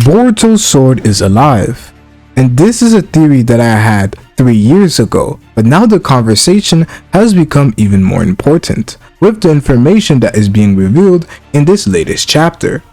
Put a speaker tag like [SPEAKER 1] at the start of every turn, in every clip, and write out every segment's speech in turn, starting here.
[SPEAKER 1] Boruto's sword is alive. And this is a theory that I had 3 years ago, but now the conversation has become even more important with the information that is being revealed in this latest chapter.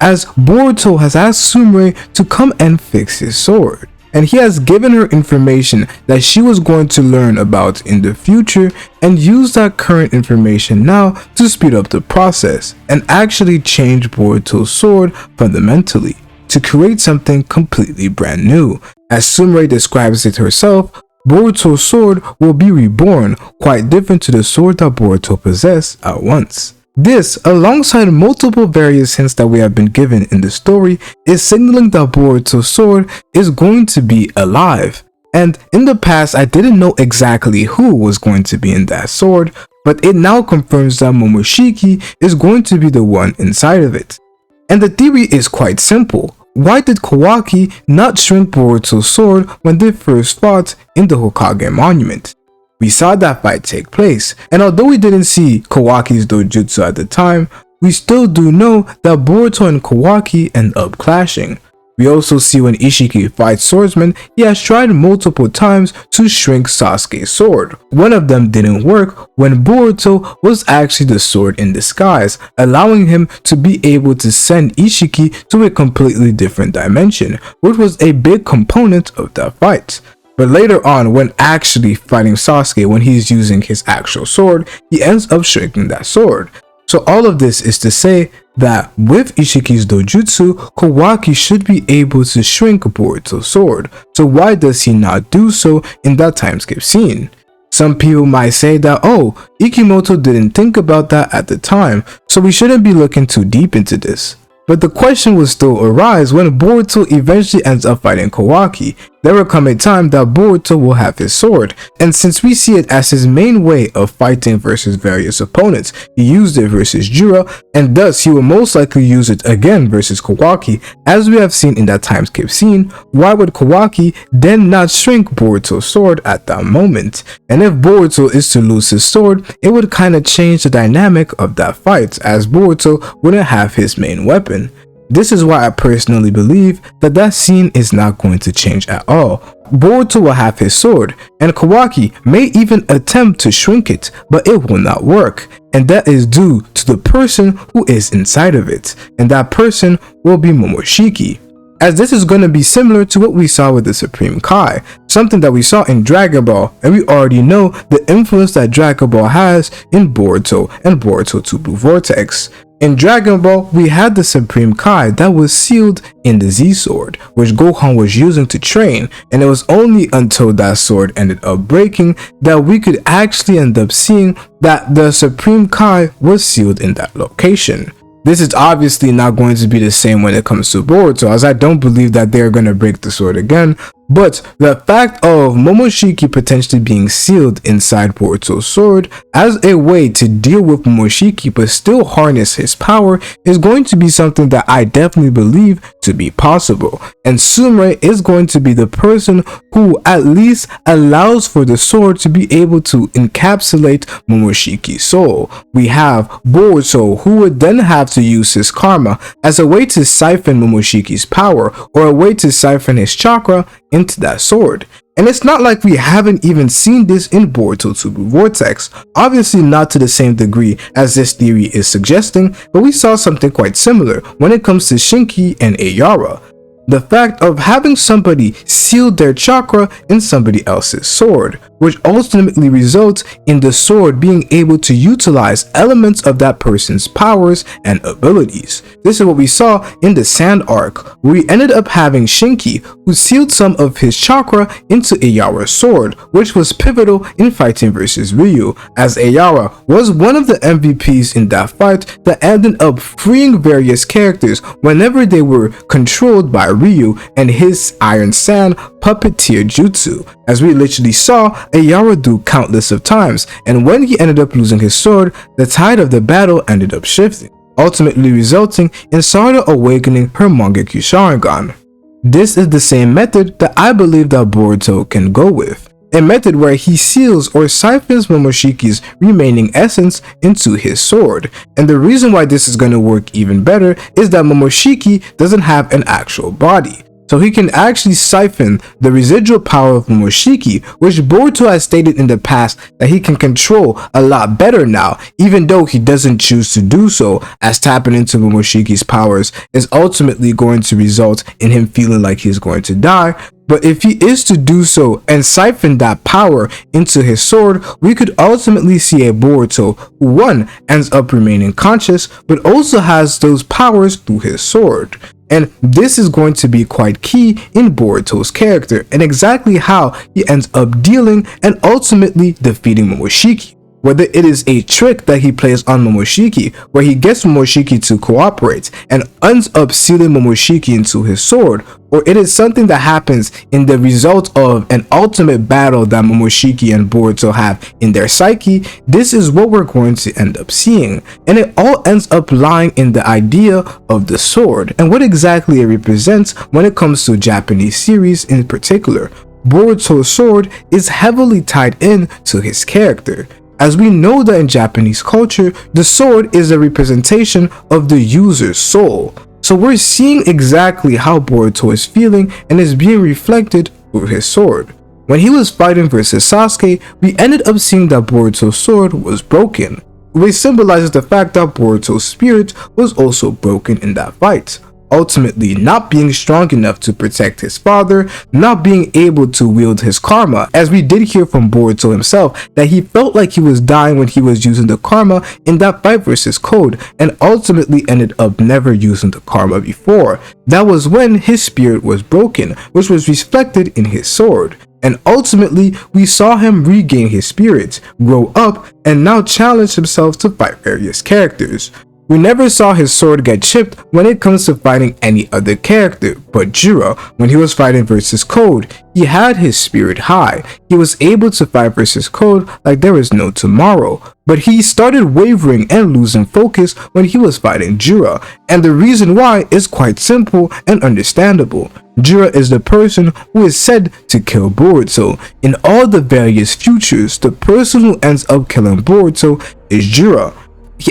[SPEAKER 1] As Boruto has asked Sumire to come and fix his sword, and he has given her information that she was going to learn about in the future and use that current information now to speed up the process and actually change Boruto's sword fundamentally to create something completely brand new. As Sumire describes it herself, Boruto's sword will be reborn, quite different to the sword that Boruto possessed at once. This, alongside multiple various hints that we have been given in the story, is signaling that Boruto's sword is going to be alive. And in the past, I didn't know exactly who was going to be in that sword, but it now confirms that Momoshiki is going to be the one inside of it. And the theory is quite simple. Why did Kawaki not shrink Boruto's sword when they first fought in the Hokage monument? We saw that fight take place, and although we didn't see Kawaki's dojutsu at the time, we still do know that Boruto and Kawaki end up clashing. We also see when Ishiki fights swordsmen, he has tried multiple times to shrink Sasuke's sword. One of them didn't work when Boruto was actually the sword in disguise, allowing him to be able to send Ishiki to a completely different dimension, which was a big component of that fight. But later on, when actually fighting Sasuke, when he's using his actual sword, he ends up shrinking that sword. So all of this is to say that with Ishiki's dojutsu, Kawaki should be able to shrink Boruto's sword. So why does he not do so in that time skip scene? Some people might say that, oh, Ikimoto didn't think about that at the time, so we shouldn't be looking too deep into this. But the question will still arise when Boruto eventually ends up fighting Kawaki. There will come a time that Boruto will have his sword, and since we see it as his main way of fighting versus various opponents, he used it versus Jura, and thus he will most likely use it again versus Kawaki, as we have seen in that time skip scene. Why would Kawaki then not shrink Boruto's sword at that moment? And if Boruto is to lose his sword, it would kinda change the dynamic of that fight, as Boruto wouldn't have his main weapon. This is why I personally believe that that scene is not going to change at all. Boruto will have his sword, and Kawaki may even attempt to shrink it, but it will not work, and that is due to the person who is inside of it, and that person will be Momoshiki. As this is going to be similar to what we saw with the Supreme Kai, something that we saw in Dragon Ball, and we already know the influence that Dragon Ball has in Boruto and Boruto 2 Blue Vortex. In Dragon Ball, we had the Supreme Kai that was sealed in the Z-Sword, which Gohan was using to train, and it was only until that sword ended up breaking that we could actually end up seeing that the Supreme Kai was sealed in that location. This is obviously not going to be the same when it comes to Boruto, as I don't believe that they're going to break the sword again, but the fact of Momoshiki potentially being sealed inside Boruto's sword as a way to deal with Momoshiki but still harness his power is going to be something that I definitely believe to be possible, and Sumire is going to be the person who at least allows for the sword to be able to encapsulate Momoshiki's soul. We have Boruto, who would then have to use his karma as a way to siphon Momoshiki's power, or a way to siphon his chakra into that sword. And it's not like we haven't even seen this in Boruto 2 Blue Vortex, obviously not to the same degree as this theory is suggesting, but we saw something quite similar when it comes to Shinki and Ayara. The fact of having somebody seal their chakra in somebody else's sword, which ultimately results in the sword being able to utilize elements of that person's powers and abilities. This is what we saw in the Sand Arc, where we ended up having Shinki, who sealed some of his chakra into Ayara's sword, which was pivotal in fighting versus Ryu, as Ayara was one of the MVPs in that fight that ended up freeing various characters whenever they were controlled by Ryu and his Iron Sand puppeteer jutsu, as we literally saw Ayara do countless of times, and when he ended up losing his sword, the tide of the battle ended up shifting, ultimately resulting in Sarada awakening her Mangekyo Sharingan. This is the same method that I believe that Boruto can go with. a method where he seals or siphons Momoshiki's remaining essence into his sword. And the reason why this is going to work even better is that Momoshiki doesn't have an actual body. So he can actually siphon the residual power of Momoshiki, which Boruto has stated in the past that he can control a lot better now, even though he doesn't choose to do so, as tapping into Momoshiki's powers is ultimately going to result in him feeling like he's going to die. But if he is to do so and siphon that power into his sword, we could ultimately see a Boruto who, one, ends up remaining conscious, but also has those powers through his sword. And this is going to be quite key in Boruto's character and exactly how he ends up dealing and ultimately defeating Momoshiki. Whether it is a trick that he plays on Momoshiki, where he gets Momoshiki to cooperate and ends up sealing Momoshiki into his sword, or it is something that happens in the result of an ultimate battle that Momoshiki and Boruto have in their psyche, this is what we're going to end up seeing. And it all ends up lying in the idea of the sword and what exactly it represents when it comes to Japanese series in particular. Boruto's sword is heavily tied in to his character, as we know that in Japanese culture, the sword is a representation of the user's soul. So we're seeing exactly how Boruto is feeling and is being reflected through his sword. When he was fighting versus Sasuke, we ended up seeing that Boruto's sword was broken, which symbolizes the fact that Boruto's spirit was also broken in that fight, ultimately not being strong enough to protect his father, not being able to wield his karma, as we did hear from Boruto himself that he felt like he was dying when he was using the karma in that fight versus Code, and ultimately ended up never using the karma before. That was when his spirit was broken, which was reflected in his sword. And ultimately, we saw him regain his spirit, grow up, and now challenge himself to fight various characters. We never saw his sword get chipped when it comes to fighting any other character, but Jiro, when he was fighting versus Code, he had his spirit high. He was able to fight versus Code like there was no tomorrow, but he started wavering and losing focus when he was fighting Jiro, and the reason why is quite simple and understandable. Jiro is the person who is said to kill Boruto. In all the various futures, the person who ends up killing Boruto is Jiro.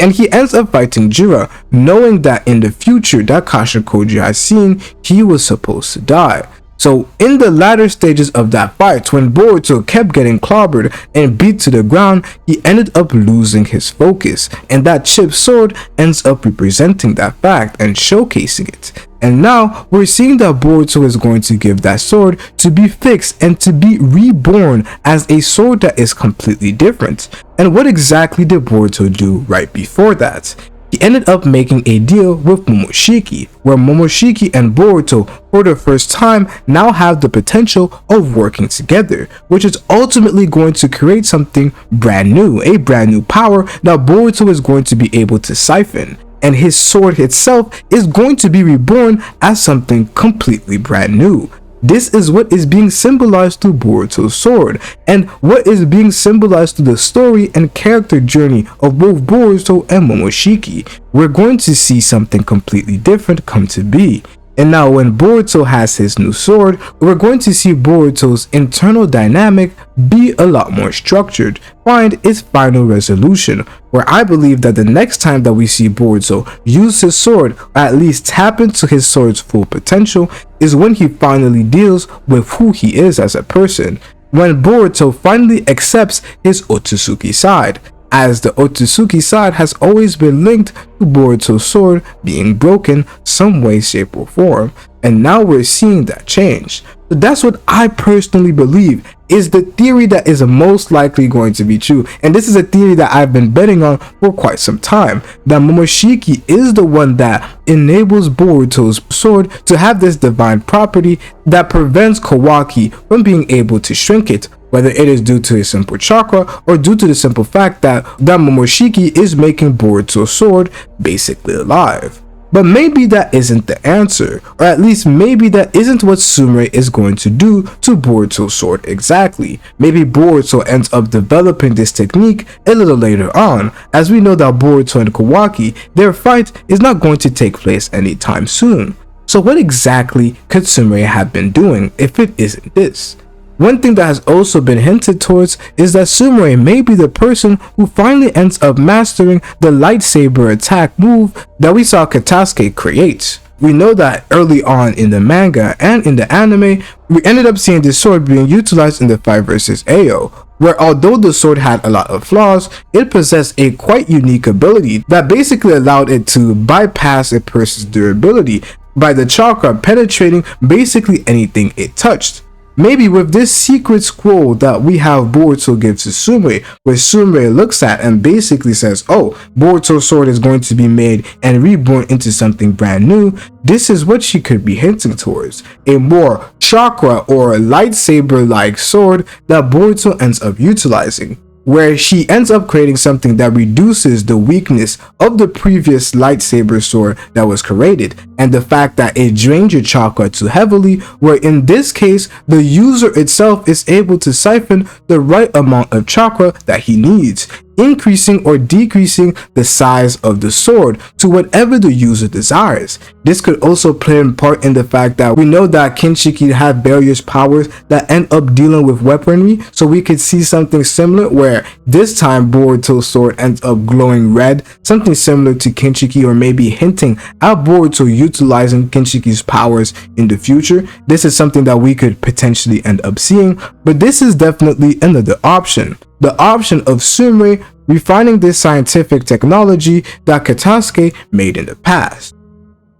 [SPEAKER 1] And he ends up fighting Jiro, knowing that in the future that Kasha Koji has seen, he was supposed to die. So in the latter stages of that fight, when Boruto kept getting clobbered and beat to the ground, he ended up losing his focus, and that chipped sword ends up representing that fact and showcasing it. And now we're seeing that Boruto is going to give that sword to be fixed and to be reborn as a sword that is completely different. And what exactly did Boruto do right before that? He ended up making a deal with Momoshiki, where Momoshiki and Boruto for the first time now have the potential of working together, which is ultimately going to create something brand new, a brand new power that Boruto is going to be able to siphon. And his sword itself is going to be reborn as something completely brand new. This is what is being symbolized through Boruto's sword, and what is being symbolized through the story and character journey of both Boruto and Momoshiki. We're going to see something completely different come to be. And now when Boruto has his new sword, we're going to see Boruto's internal dynamic be a lot more structured, find its final resolution, where I believe that the next time that we see Boruto use his sword, or at least tap into his sword's full potential, is when he finally deals with who he is as a person, when Boruto finally accepts his Otsutsuki side, as the Otsutsuki side has always been linked to Boruto's sword being broken some way, shape, or form, and now we're seeing that change. So that's what I personally believe is the theory that is most likely going to be true, and this is a theory that I've been betting on for quite some time, that Momoshiki is the one that enables Boruto's sword to have this divine property that prevents Kawaki from being able to shrink it, whether it is due to a simple chakra or due to the simple fact that Momoshiki is making Boruto's sword basically alive. But maybe that isn't the answer, or at least maybe that isn't what Sumire is going to do to Boruto's sword exactly. Maybe Boruto ends up developing this technique a little later on, as we know that Boruto and Kawaki, their fight is not going to take place anytime soon. So what exactly could Sumire have been doing if it isn't this? One thing that has also been hinted towards is that Sumire may be the person who finally ends up mastering the lightsaber attack move that we saw Katasuke create. We know that early on in the manga and in the anime, we ended up seeing this sword being utilized in the fight versus Ao, where although the sword had a lot of flaws, it possessed a quite unique ability that basically allowed it to bypass a person's durability by the chakra penetrating basically anything it touched. Maybe with this secret scroll that we have Boruto give to Sumire, where Sumire looks at and basically says, oh, Boruto's sword is going to be made and reborn into something brand new, this is what she could be hinting towards. A more chakra or lightsaber-like sword that Boruto ends up utilizing, where she ends up creating something that reduces the weakness of the previous lightsaber sword that was created, and the fact that it drains your chakra too heavily, where in this case the user itself is able to siphon the right amount of chakra that he needs, increasing or decreasing the size of the sword to whatever the user desires. This could also play a part in the fact that we know that Kinshiki have various powers that end up dealing with weaponry, so we could see something similar where this time Boruto's sword ends up glowing red, something similar to Kinshiki, or maybe hinting at Boruto utilizing Kinshiki's powers in the future. This is something that we could potentially end up seeing, but this is definitely another option. The option of Sumire refining this scientific technology that Katasuke made in the past.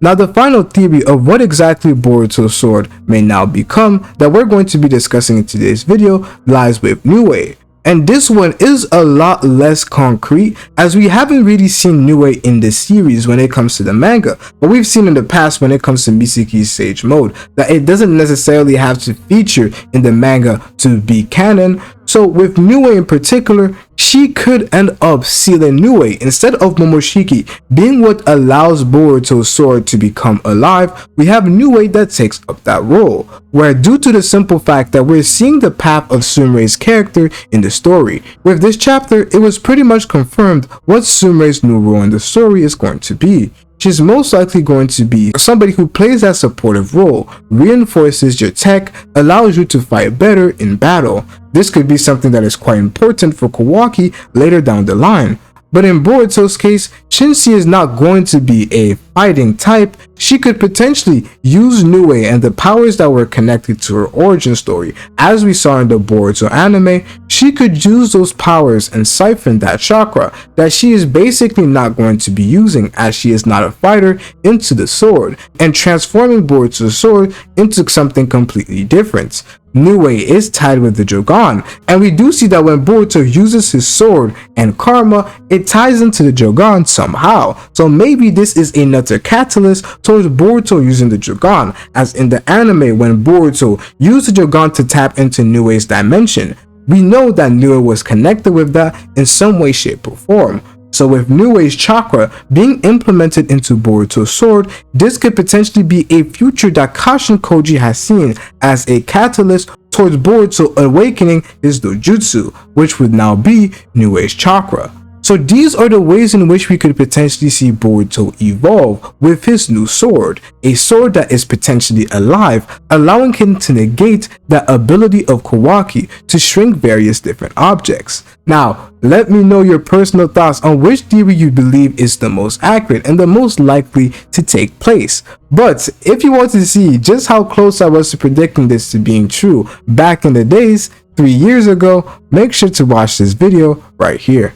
[SPEAKER 1] Now, the final theory of what exactly Boruto's sword may now become that we're going to be discussing in today's video lies with Nue. And this one is a lot less concrete, as we haven't really seen Nue in this series when it comes to the manga, but we've seen in the past when it comes to Misaki's Sage Mode that it doesn't necessarily have to feature in the manga to be canon. So with Nue in particular, she could end up sealing Nue instead of Momoshiki being what allows Boruto's sword to become alive. We have Nue that takes up that role, where due to the simple fact that we're seeing the path of Sumire's character in the story. With this chapter, it was pretty much confirmed what Sumire's new role in the story is going to be. She's most likely going to be somebody who plays that supportive role, reinforces your tech, allows you to fight better in battle. This could be something that is quite important for Kawaki later down the line. But in Boruto's case, Shinji is not going to be a fighting type. She could potentially use Nue and the powers that were connected to her origin story. As we saw in the Boruto anime, she could use those powers and siphon that chakra that she is basically not going to be using, as she is not a fighter, into the sword, and transforming Boruto's sword into something completely different. Nue is tied with the Jogan, and we do see that when Boruto uses his sword and karma, it ties into the Jogan somehow. So maybe this is another catalyst towards Boruto using the Jogan, as in the anime when Boruto used the Jogan to tap into Nue's dimension. We know that Nue was connected with that in some way, shape, or form. So with Nue's chakra being implemented into Boruto's sword, this could potentially be a future that Kashin Koji has seen as a catalyst towards Boruto awakening his dojutsu, which would now be Nue's chakra. So these are the ways in which we could potentially see Boruto evolve with his new sword, a sword that is potentially alive, allowing him to negate the ability of Kawaki to shrink various different objects. Now, let me know your personal thoughts on which theory you believe is the most accurate and the most likely to take place. But if you want to see just how close I was to predicting this to being true back in the days, 3 years ago, make sure to watch this video right here.